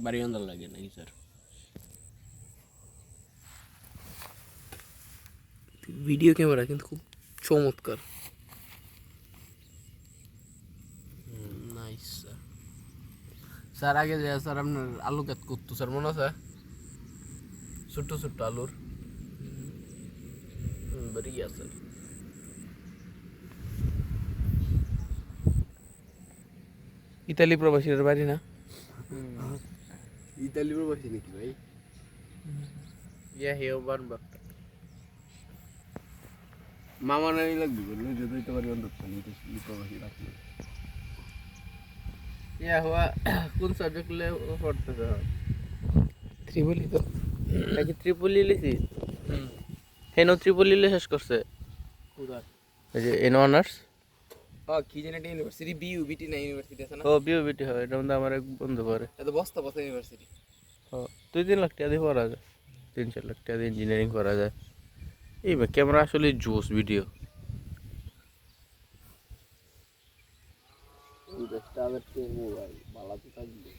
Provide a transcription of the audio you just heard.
বাড়ি অন্ধ লাগে নাকি স্যার? ভিডিও ক্যামেরা কিন্তু খুব চমৎকার। Nice sir. স্যার আগে যে স্যার আপনার আলু কাট করতো স্যার, মনে আছে? ছোট্ট ছোট্ট আলুর বেরিয়ে স্যার। ইতালি প্রবাসীর বাড়ি না? ইতালি প্রবাসী নাকি ভাই? হেও বারবার মামা নানি লাগবে বললো যে দিতে পারি অন্তত প্রবাসী রাখলে। হওয়া কোন সাবজেক্ট লে পড়তেছে? ত্রিপলি তো নাকি ত্রিপলি লিখি? হেন ত্রিপলি শেষ করছে কোথায়? এই যে এন অনার্স। কি জানি একটা ইউনিভার্সিটি, বিউবিটি না ইউনিভার্সিটি আছে না? ও বিওবিটি হয়, এটা মধ্যে আমার এক বন্ধু করে। এটা বস্তা বস্তা ইউনিভার্সিটি। 2-3 লাখ টাকা দিয়ে পড়া যায়, 3-4 লাখ টাকা দিয়ে ইঞ্জিনিয়ারিং করা যায়। এই ক্যামেরা আসলে জোস ভিডিও। মোবাইল বালাতে থাকবে।